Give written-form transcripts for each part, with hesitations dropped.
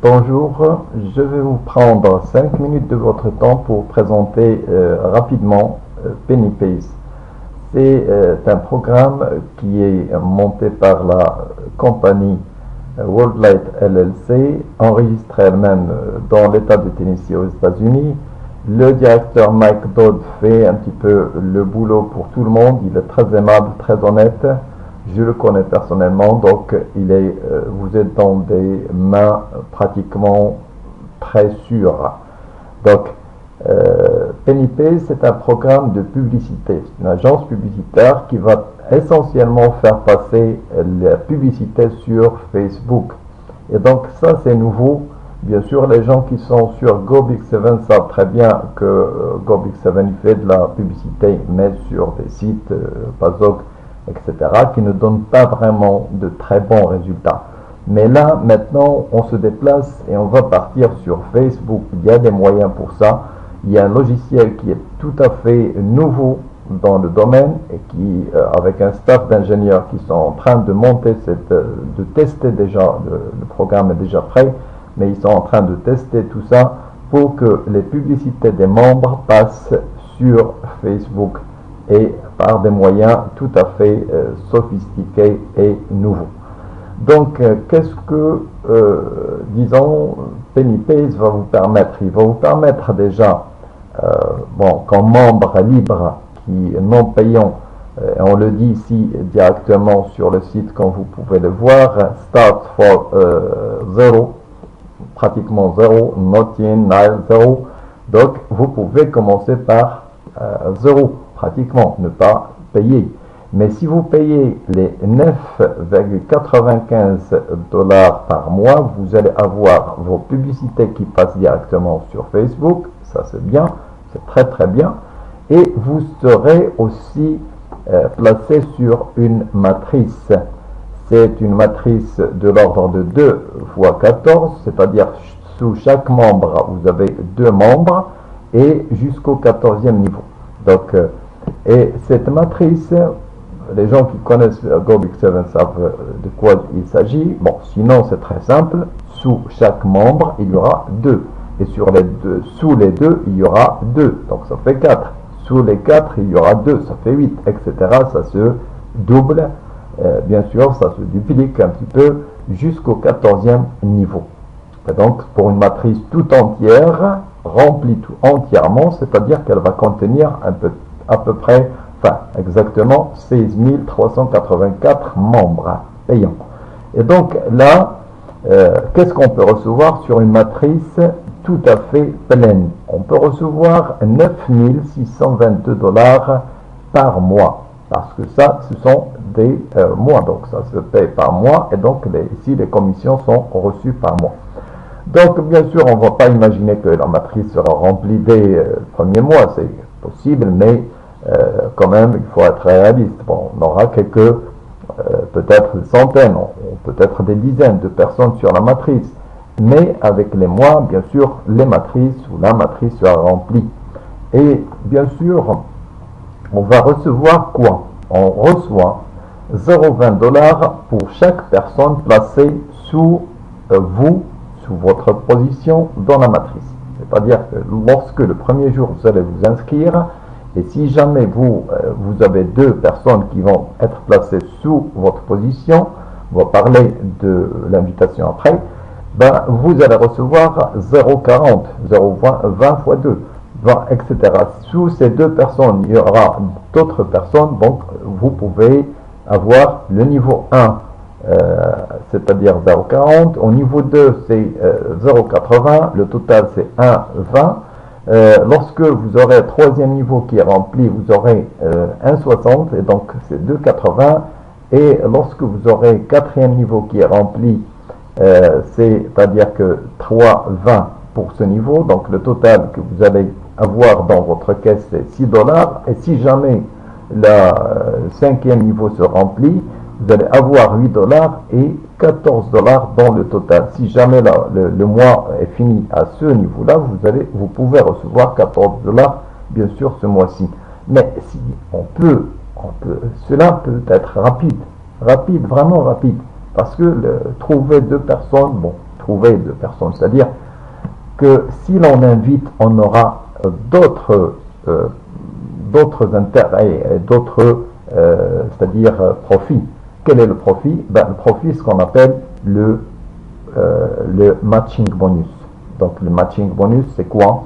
Bonjour, je vais vous prendre 5 minutes de votre temps pour présenter rapidement Pennypace. C'est un programme qui est monté par la compagnie Worldlight LLC, enregistrée elle-même dans l'État de Tennessee aux États-Unis. Le directeur Mike Dodd fait un petit peu le boulot pour tout le monde. Il est très aimable, très honnête. Je le connais personnellement, donc vous êtes dans des mains pratiquement très sûres. Donc, Pennypace, c'est un programme de publicité, une agence publicitaire qui va essentiellement faire passer la publicité sur Facebook. Et donc ça, c'est nouveau. Bien sûr, les gens qui sont sur GoBig7 savent très bien que GoBig7 fait de la publicité, mais sur des sites Pazok, etc., qui ne donnent pas vraiment de très bons résultats. Mais là, maintenant, on se déplace et on va partir sur Facebook. Il y a des moyens pour ça. Il y a un logiciel qui est tout à fait nouveau dans le domaine et qui, avec un staff d'ingénieurs qui sont en train de monter, de tester déjà, le programme est déjà prêt, mais ils sont en train de tester tout ça pour que les publicités des membres passent sur Facebook et par des moyens tout à fait sophistiqués et nouveaux. Donc, qu'est-ce que, disons, Pennypace va vous permettre? Il va vous permettre déjà, comme membre libre qui non payant, on le dit ici directement sur le site comme vous pouvez le voir, start for zéro, pratiquement zéro, nothing, zéro. Donc, vous pouvez commencer par zéro, pratiquement, ne pas payer. Mais si vous payez les 9,95 $ par mois, vous allez avoir vos publicités qui passent directement sur Facebook. Ça, c'est bien, c'est très très bien. Et vous serez aussi placé sur une matrice. C'est une matrice de l'ordre de 2 fois 14, c'est-à-dire sous chaque membre, vous avez 2 membres et jusqu'au 14e niveau. Donc, et cette matrice, les gens qui connaissent GoBig7 savent de quoi il s'agit. Bon, sinon c'est très simple. Sous chaque membre, il y aura 2. Et sous les 2, il y aura 2. Donc ça fait 4. Sous les 4, il y aura 2. Ça fait 8, etc. Ça se double. Bien sûr, ça se duplique un petit peu jusqu'au 14e niveau. Et donc, pour une matrice tout entière, remplie tout entièrement, c'est-à-dire qu'elle va contenir à peu près, exactement 16 384 membres payants. Et donc là, qu'est-ce qu'on peut recevoir sur une matrice tout à fait pleine? On peut recevoir 9 622 $ par mois, parce que ça, ce sont des mois, donc ça se paye par mois, et donc ici, les commissions sont reçues par mois. Donc, bien sûr, on ne va pas imaginer que la matrice sera remplie dès le premier mois, c'est possible, mais quand même, il faut être réaliste. Bon, on aura quelques, peut-être des centaines, peut-être des dizaines de personnes sur la matrice. Mais avec les mois, bien sûr, la matrice sera remplie. Et bien sûr, on va recevoir quoi? On reçoit 0,20 $ pour chaque personne placée sous votre position dans la matrice. C'est-à-dire que lorsque le premier jour, vous allez vous inscrire, et si jamais vous avez 2 personnes qui vont être placées sous votre position, on va parler de l'invitation après, vous allez recevoir 0,40, 0,20 fois 2, 20, etc. Sous ces 2 personnes, il y aura d'autres personnes, donc vous pouvez avoir le niveau 1, c'est-à-dire 0,40, au niveau 2, c'est 0,80, le total c'est 1,20. Lorsque vous aurez un 3e niveau qui est rempli, vous aurez 1,60 et donc c'est 2,80. Et lorsque vous aurez 4e niveau qui est rempli, c'est-à-dire que 3,20 pour ce niveau, donc le total que vous allez avoir dans votre caisse c'est 6 $. Et si jamais le 5e niveau se remplit, vous allez avoir 8 $ et 14 $ dans le total. Si jamais le mois est fini à ce niveau-là, vous pouvez recevoir 14 $, bien sûr, ce mois-ci. Mais si cela peut être rapide, vraiment rapide, parce que trouver 2 personnes, bon, trouver deux personnes. C'est-à-dire que si l'on invite, on aura d'autres intérêts, d'autres, c'est-à-dire profits. Quel est le profit? Le profit, ce qu'on appelle le matching bonus. Donc le matching bonus, c'est quoi?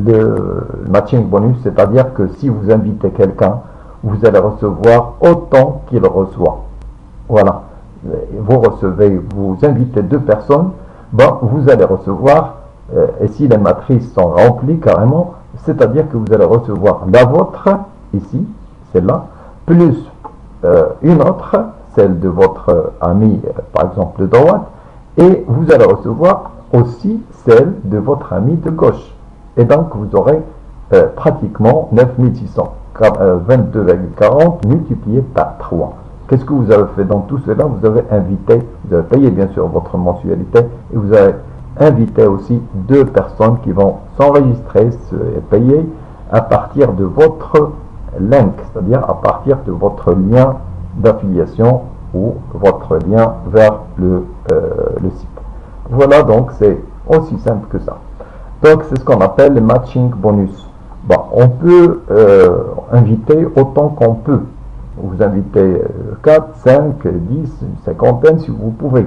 Le matching bonus, c'est-à-dire que si vous invitez quelqu'un, vous allez recevoir autant qu'il reçoit. Voilà. Vous invitez deux personnes, vous allez recevoir, et si les matrices sont remplies carrément, c'est-à-dire que vous allez recevoir la vôtre, ici, celle-là, plus une autre, celle de votre ami, par exemple de droite, et vous allez recevoir aussi celle de votre ami de gauche. Et donc, vous aurez pratiquement 9600, 22,40 multiplié par 3. Qu'est-ce que vous avez fait dans tout cela? Vous avez invité, vous avez payé bien sûr votre mensualité, et vous avez invité aussi deux personnes qui vont s'enregistrer et payer à partir de votre link, c'est-à-dire à partir de votre lien d'affiliation ou votre lien vers le site. Voilà, donc c'est aussi simple que ça. Donc c'est ce qu'on appelle le matching bonus. On peut inviter autant qu'on peut. Vous invitez 4, 5, 10, une cinquantaine si vous pouvez.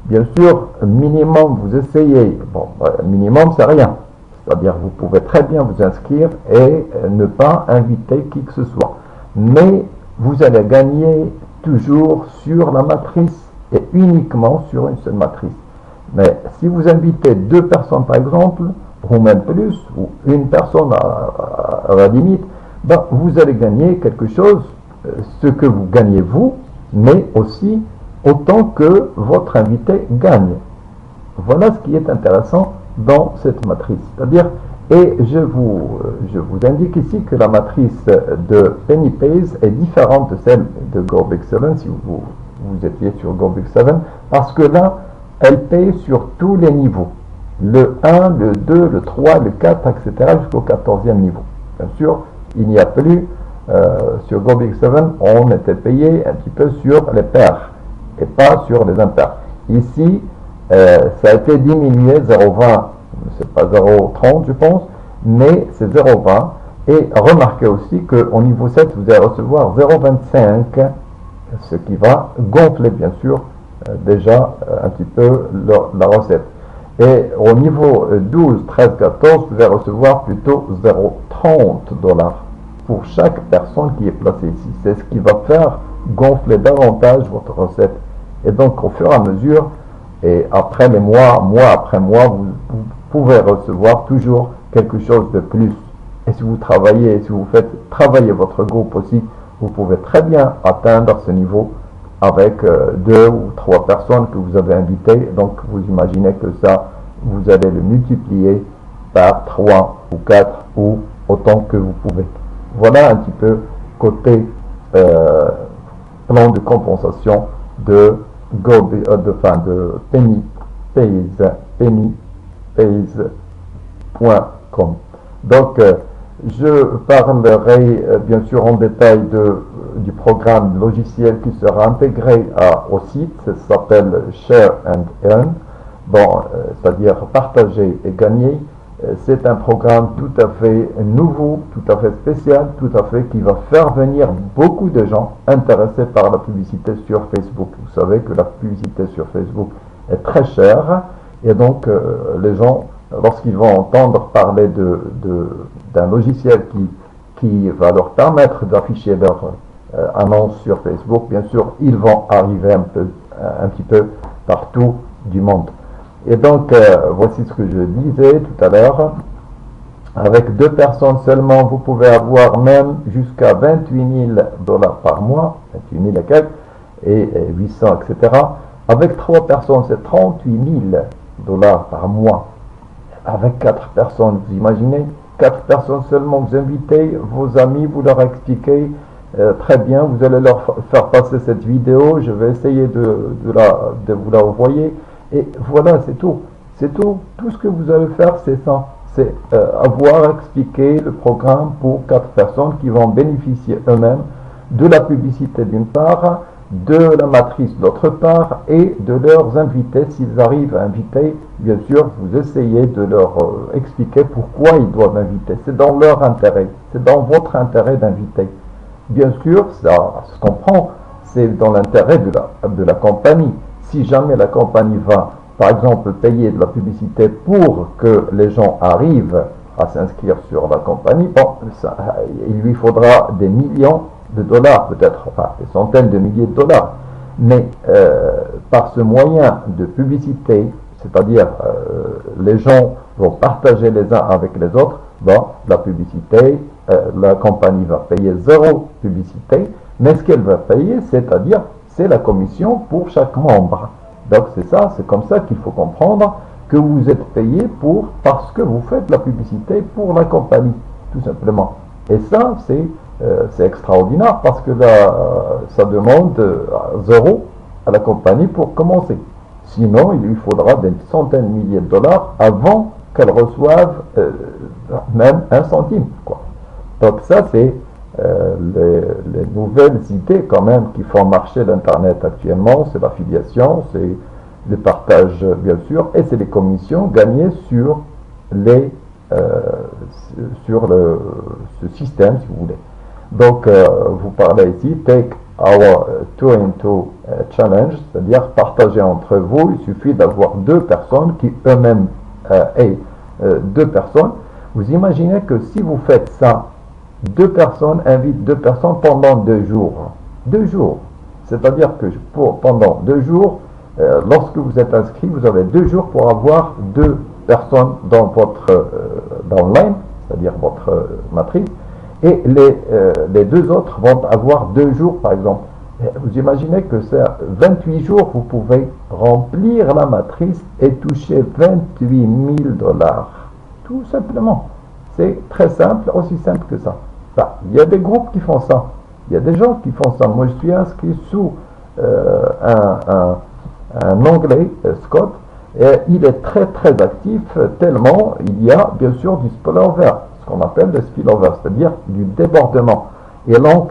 Bien sûr, minimum, vous essayez. Minimum, c'est rien. C'est-à-dire, vous pouvez très bien vous inscrire et ne pas inviter qui que ce soit. Mais vous allez gagner toujours sur la matrice et uniquement sur une seule matrice. Mais si vous invitez deux personnes, par exemple, ou même plus, ou une personne à la limite, vous allez gagner quelque chose, ce que vous gagnez vous, mais aussi autant que votre invité gagne. Voilà ce qui est intéressant dans cette matrice. C'est-à-dire, et je vous indique ici que la matrice de PennyPays est différente de celle de GoBig7, si vous étiez sur GoBig7, parce que là, elle paye sur tous les niveaux. Le 1, le 2, le 3, le 4, etc. jusqu'au 14e niveau. Bien sûr, il n'y a plus, sur GoBig7, on était payé un petit peu sur les pairs et pas sur les impairs. Ici, ça a été diminué 0,20, c'est pas 0,30 je pense, mais c'est 0,20. Et remarquez aussi qu'au niveau 7, vous allez recevoir 0,25, ce qui va gonfler bien sûr déjà un petit peu la recette. Et au niveau 12, 13, 14, vous allez recevoir plutôt 0,30 $ pour chaque personne qui est placée ici. C'est ce qui va faire gonfler davantage votre recette. Et donc, au fur et à mesure, et après les mois après mois, vous pouvez recevoir toujours quelque chose de plus. Et si vous travaillez, si vous faites travailler votre groupe aussi, vous pouvez très bien atteindre ce niveau avec 2 ou 3 personnes que vous avez invitées. Donc, vous imaginez que ça, vous allez le multiplier par 3 ou 4 ou autant que vous pouvez. Voilà un petit peu côté plan de compensation de pennypays.com. Donc, je parlerai bien sûr en détail du programme logiciel qui sera intégré au site. Ça s'appelle Share and Earn. C'est-à-dire partager et gagner. C'est un programme tout à fait nouveau, tout à fait spécial, tout à fait qui va faire venir beaucoup de gens intéressés par la publicité sur Facebook. Vous savez que la publicité sur Facebook est très chère et donc les gens, lorsqu'ils vont entendre parler d'un logiciel qui va leur permettre d'afficher leur annonce sur Facebook, bien sûr, ils vont arriver un petit peu partout du monde. Et donc, voici ce que je disais tout à l'heure. Avec 2 personnes seulement, vous pouvez avoir même jusqu'à 28 000 $ par mois, 28 000 et quelques, et 800, etc. Avec 3 personnes, c'est 38 000 $ par mois. Avec 4 personnes, vous imaginez, 4 personnes seulement, vous invitez vos amis, vous leur expliquez très bien, vous allez leur faire passer cette vidéo, je vais essayer de vous la envoyer. Et voilà, c'est tout. C'est tout. Tout ce que vous allez faire, c'est ça. C'est avoir expliqué le programme pour 4 personnes qui vont bénéficier eux-mêmes de la publicité d'une part, de la matrice d'autre part et de leurs invités. S'ils arrivent à inviter, bien sûr, vous essayez de leur expliquer pourquoi ils doivent inviter. C'est dans leur intérêt, c'est dans votre intérêt d'inviter. Bien sûr, ça se comprend, c'est dans l'intérêt de la compagnie. Si jamais la compagnie va, par exemple, payer de la publicité pour que les gens arrivent à s'inscrire sur la compagnie, bon, il lui faudra des millions de dollars, peut-être, enfin des centaines de milliers de dollars. Mais par ce moyen de publicité, c'est-à-dire les gens vont partager les uns avec les autres, bon, la publicité, la compagnie va payer zéro publicité, mais ce qu'elle va payer, c'est-à-dire, c'est la commission pour chaque membre. Donc c'est ça, c'est comme ça qu'il faut comprendre que vous êtes payé parce que vous faites la publicité pour la compagnie, tout simplement. Et ça, c'est extraordinaire parce que là, ça demande zéro à la compagnie pour commencer. Sinon, il lui faudra des centaines de milliers de dollars avant qu'elle reçoive même un centime, quoi. Donc ça, c'est les nouvelles idées quand même qui font marcher l'Internet actuellement. C'est l'affiliation, c'est le partage bien sûr, et c'est les commissions gagnées sur ce système, si vous voulez. Donc, vous parlez ici, take our 2-in-2 challenge, c'est-à-dire partager entre vous. Il suffit d'avoir deux personnes qui eux-mêmes aient deux personnes. Vous imaginez que si vous faites ça, deux personnes invitent deux personnes pendant 2 jours. 2 jours. C'est-à-dire que pendant 2 jours, lorsque vous êtes inscrit, vous avez 2 jours pour avoir deux personnes dans votre line, c'est-à-dire votre matrice, et les deux autres vont avoir 2 jours, par exemple. Vous imaginez que c'est 28 jours, vous pouvez remplir la matrice et toucher 28 000 dollars. Tout simplement. C'est très simple, aussi simple que ça. Enfin, il y a des groupes qui font ça. Il y a des gens qui font ça. Moi, je suis inscrit sous un Anglais, Scott, et il est très très actif, tellement il y a bien sûr du spillover, ce qu'on appelle le spillover, c'est-à-dire du débordement. Et donc,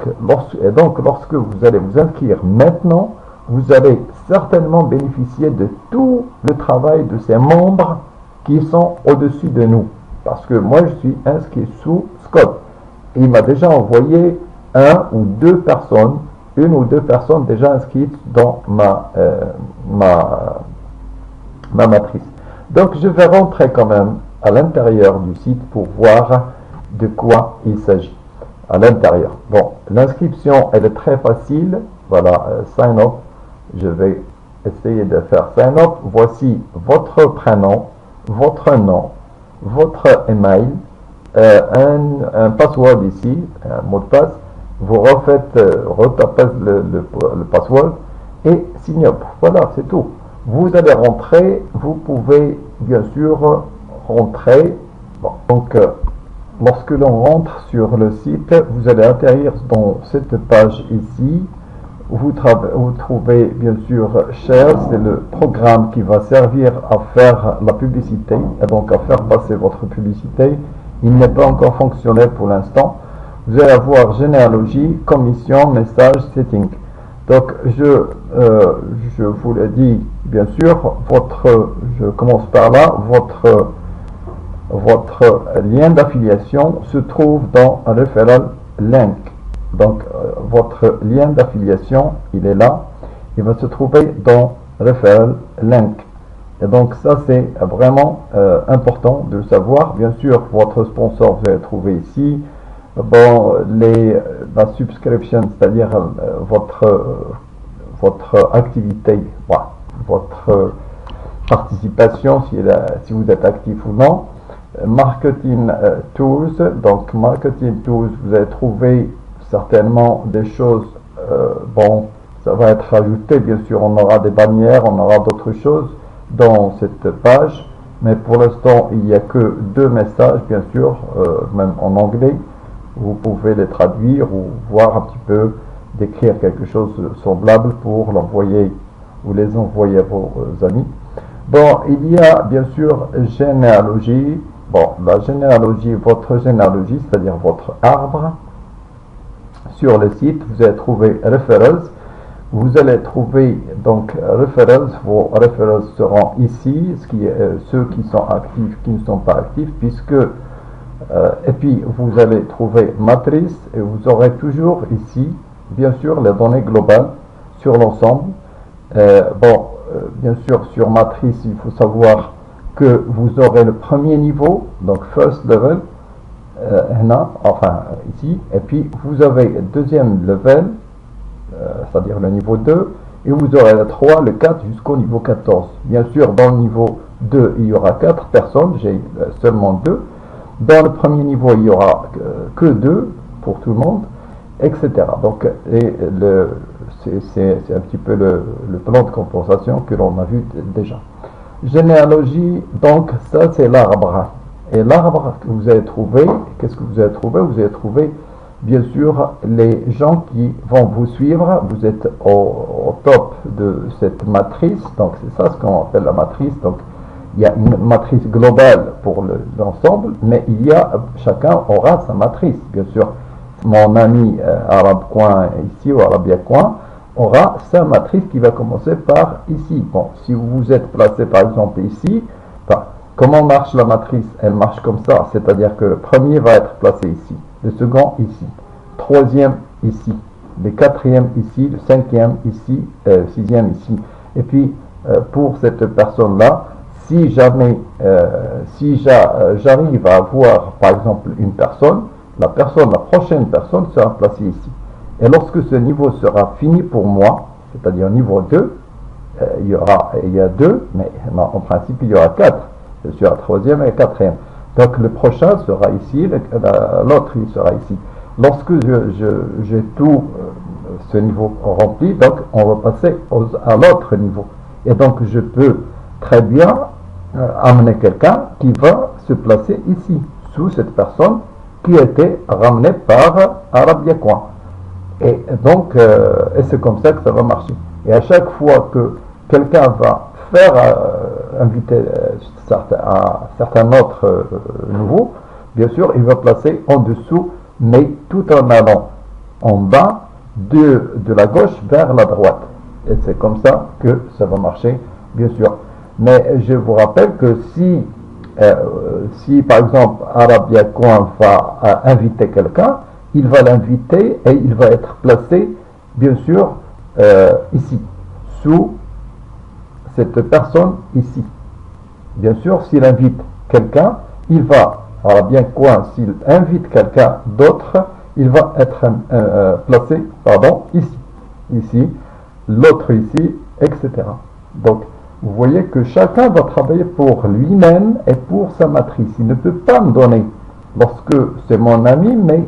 lorsque vous allez vous inscrire maintenant, vous allez certainement bénéficier de tout le travail de ces membres qui sont au-dessus de nous. Parce que moi, je suis inscrit sous Scott. Et il m'a déjà envoyé une ou deux personnes déjà inscrites dans ma matrice. Donc, je vais rentrer quand même à l'intérieur du site pour voir de quoi il s'agit. À l'intérieur. Bon, l'inscription, elle est très facile. Voilà, sign up. Je vais essayer de faire sign up. Voici votre prénom, votre nom, votre email, un password ici, un mot de passe. Vous retapez le password et signe up. Voilà, c'est tout. Vous allez rentrer. Vous pouvez bien sûr rentrer. Bon, donc, lorsque l'on rentre sur le site, vous allez atterrir dans cette page ici. Vous trouvez bien sûr Share, c'est le programme qui va servir à faire la publicité et donc à faire passer votre publicité. Il n'est pas encore fonctionnel pour l'instant. Vous allez avoir généalogie, commission, message, setting. Donc je vous le dis bien sûr, je commence par là, votre lien d'affiliation se trouve dans Referral Link. Donc, votre lien d'affiliation, il est là. Il va se trouver dans Referral Link. Et donc, ça, c'est vraiment important de savoir. Bien sûr, votre sponsor, vous allez le trouver ici. Bon, la subscription, c'est-à-dire votre activité, voilà, votre participation, si vous êtes actif ou non. Marketing Tools. Donc, Marketing Tools, vous allez trouver certainement des choses, bon, ça va être ajouté, bien sûr, on aura des bannières, on aura d'autres choses dans cette page, mais pour l'instant, il n'y a que 2 messages, bien sûr, même en anglais, vous pouvez les traduire ou voir un petit peu, d'écrire quelque chose de semblable pour l'envoyer ou les envoyer à vos amis. Bon, il y a bien sûr généalogie. Bon, la généalogie, votre généalogie, c'est-à-dire votre arbre. Sur le site, vous allez trouver Referrals. vous allez trouver donc referrals. Vos referrals seront ici, ceux qui sont actifs, qui ne sont pas actifs, puisque et puis vous allez trouver matrice et vous aurez toujours ici, bien sûr, les données globales sur l'ensemble. Bien sûr, sur matrice, il faut savoir que vous aurez le premier niveau, donc first level, ici, et puis vous avez le deuxième level, c'est-à-dire le niveau 2, et vous aurez le 3, le 4 jusqu'au niveau 14. Bien sûr, dans le niveau 2, il y aura 4 personnes, j'ai seulement 2. Dans le premier niveau, il n'y aura que 2 pour tout le monde, etc. Donc, c'est un petit peu le plan de compensation que l'on a vu déjà. Généalogie, donc ça c'est l'arbre. Et l'arbre que vous avez trouvé, qu'est-ce que vous avez trouvé? Vous avez trouvé bien sûr les gens qui vont vous suivre. Vous êtes au top de cette matrice, donc c'est ça ce qu'on appelle la matrice. Donc il y a une matrice globale pour l'ensemble, mais chacun aura sa matrice, bien sûr. Mon ami arabe coin ici, ou arabia coin, aura sa matrice qui va commencer par ici. Bon, si vous êtes placé par exemple ici, comment marche la matrice? Elle marche comme ça, c'est-à-dire que le premier va être placé ici, le second ici, troisième ici, le quatrième ici, le cinquième ici, sixième ici. Et puis, pour cette personne-là, si jamais, j'arrive à avoir par exemple une personne, la prochaine personne sera placée ici. Et lorsque ce niveau sera fini pour moi, c'est-à-dire niveau 2, il y a 2, mais en principe il y aura 4. Je suis à troisième et quatrième. Donc le prochain sera ici, l'autre il sera ici. Lorsque j'ai tout ce niveau rempli, donc on va passer à l'autre niveau. Et donc je peux très bien amener quelqu'un qui va se placer ici, sous cette personne qui a été ramenée par Arabia Coin. Et donc, c'est comme ça que ça va marcher. Et à chaque fois que quelqu'un va faire inviter certains autres nouveaux, bien sûr, il va placer en dessous, mais tout en allant en bas de la gauche vers la droite. Et c'est comme ça que ça va marcher, bien sûr. Mais je vous rappelle que si par exemple Arabia Coin va inviter quelqu'un, il va l'inviter et il va être placé, bien sûr, ici, sous cette personne ici. Bien sûr, s'il invite quelqu'un, Arabia Coin, s'il invite quelqu'un d'autre, il va être placé, ici, l'autre ici, etc. Donc, vous voyez que chacun va travailler pour lui-même et pour sa matrice. Il ne peut pas me donner lorsque c'est mon ami, mais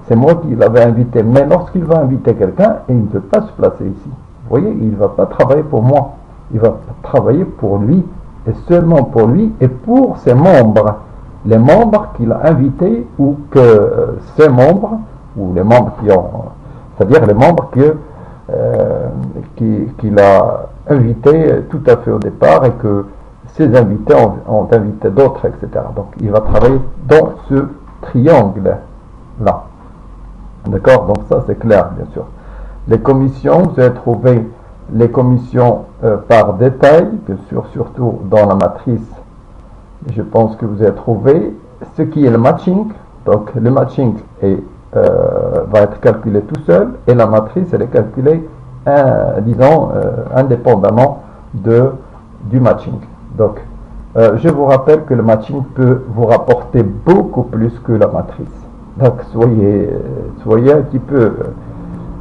c'est moi qui l'avais invité, mais lorsqu'il va inviter quelqu'un, et il ne peut pas se placer ici. Vous voyez, il ne va pas travailler pour moi. Il va travailler pour lui, et seulement pour lui, et pour ses membres. Les membres qu'il a invités, ou que ses membres, ou les membres c'est-à-dire les membres qu'il a invités tout à fait au départ, et que ses invités ont invité d'autres, etc. Donc, il va travailler dans ce triangle-là. D'accord? Donc, ça, c'est clair, bien sûr. Les commissions, vous allez trouver les commissions par détail, bien sûr, surtout dans la matrice. Je pense que vous allez trouver ce qui est le matching. Donc, le matching va être calculé tout seul, et la matrice, elle est calculée, indépendamment du matching. Donc, je vous rappelle que le matching peut vous rapporter beaucoup plus que la matrice. Donc, soyez un petit peu...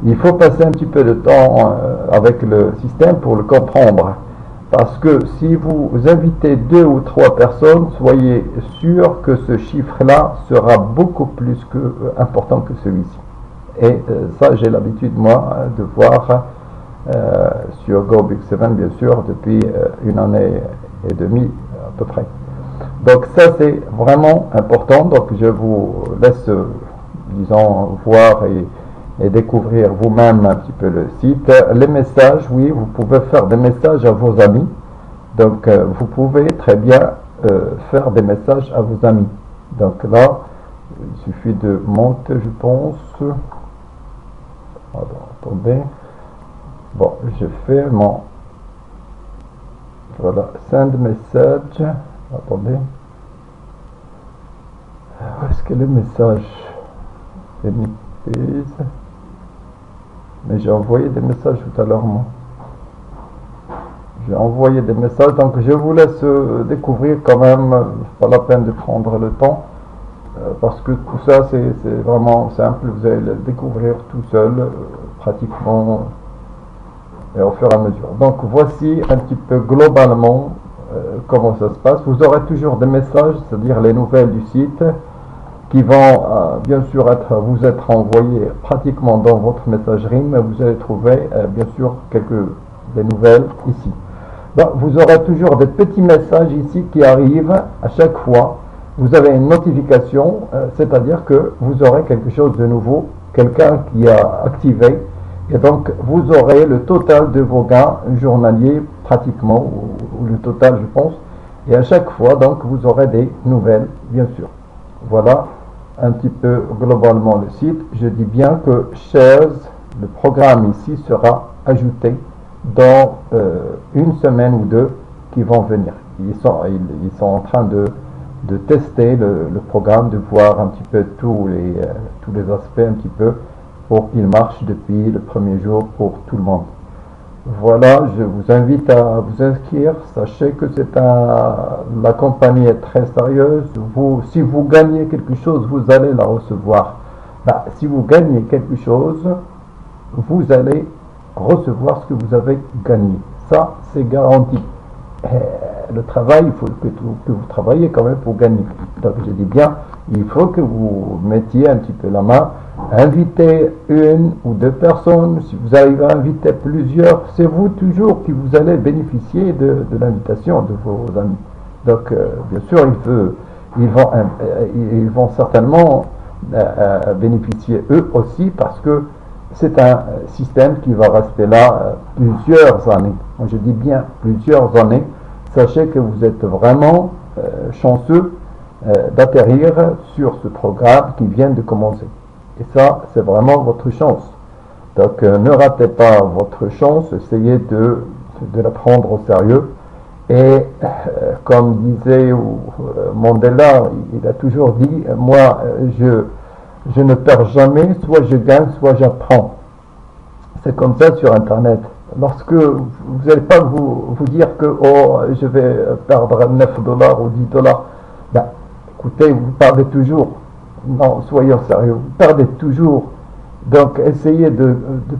il faut passer un petit peu de temps avec le système pour le comprendre. Parce que si vous invitez 2 ou 3 personnes, soyez sûr que ce chiffre-là sera beaucoup plus important que celui-ci. Et ça, j'ai l'habitude, moi, de voir sur GoBig7, bien sûr, depuis 1 année et demie à peu près. Donc ça, c'est vraiment important. Donc je vous laisse, disons, voir et découvrir vous-même un petit peu le site. Les messages, oui, vous pouvez faire des messages à vos amis. Donc vous pouvez très bien faire des messages à vos amis. Donc là, il suffit de monter, je pense. Attendez. Bon, je fais mon... Voilà, send message. Attendez. Où est-ce que le message? Mais j'ai envoyé des messages tout à l'heure, moi. J'ai envoyé des messages, donc je vous laisse découvrir quand même. Pas la peine de prendre le temps. Parce que tout ça, c'est vraiment simple. Vous allez le découvrir tout seul, pratiquement, et au fur et à mesure. Donc, voici un petit peu globalement comment ça se passe. Vous aurez toujours des messages, c'est-à-dire les nouvelles du site, qui vont bien sûr vous être envoyés pratiquement dans votre messagerie, mais vous allez trouver bien sûr des nouvelles ici. Donc, vous aurez toujours des petits messages ici qui arrivent à chaque fois. Vous avez une notification, c'est-à-dire que vous aurez quelque chose de nouveau, quelqu'un qui a activé, et donc vous aurez le total de vos gains journaliers pratiquement, ou le total je pense, et à chaque fois donc vous aurez des nouvelles bien sûr. Voilà un petit peu globalement le site. Je dis bien que Shares, le programme ici sera ajouté dans une semaine ou deux qui vont venir. Ils sont en train de tester le programme, de voir un petit peu tous les aspects un petit peu pour qu'il marche depuis le premier jour pour tout le monde. Voilà, je vous invite à vous inscrire. Sachez que la compagnie est très sérieuse. Si vous gagnez quelque chose, vous allez la recevoir. Si vous gagnez quelque chose, vous allez recevoir ce que vous avez gagné. Ça, c'est garanti. Le travail, il faut que vous travaillez quand même pour gagner. Donc je dis bien, il faut que vous mettiez un petit peu la main, invitez une ou deux personnes. Si vous arrivez à inviter plusieurs, c'est vous toujours qui vous allez bénéficier de l'invitation de vos amis. Donc bien sûr, ils vont certainement bénéficier eux aussi, parce que c'est un système qui va rester là plusieurs années. Je dis bien plusieurs années. Sachez que vous êtes vraiment chanceux d'atterrir sur ce programme qui vient de commencer. Et ça, c'est vraiment votre chance. Donc, ne ratez pas votre chance, essayez de la prendre au sérieux. Et comme disait Mandela, il a toujours dit, moi, je ne perds jamais, soit je gagne, soit j'apprends. C'est comme ça sur Internet. Lorsque vous n'allez pas vous dire que je vais perdre 9 dollars ou 10 dollars, écoutez, vous perdez toujours. Non, soyons sérieux, vous perdez toujours. Donc essayez de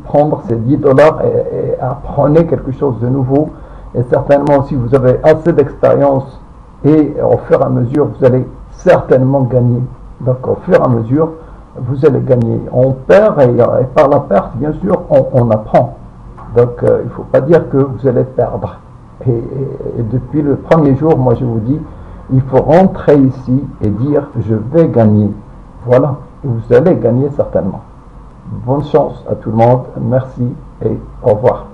prendre ces 10 dollars et apprenez quelque chose de nouveau. Et certainement, si vous avez assez d'expérience, et au fur et à mesure, vous allez certainement gagner. Donc au fur et à mesure, vous allez gagner. On perd et par la perte, bien sûr, on apprend. Donc, il ne faut pas dire que vous allez perdre. Et depuis le premier jour, moi je vous dis, il faut rentrer ici et dire, je vais gagner. Voilà, et vous allez gagner certainement. Bonne chance à tout le monde, merci et au revoir.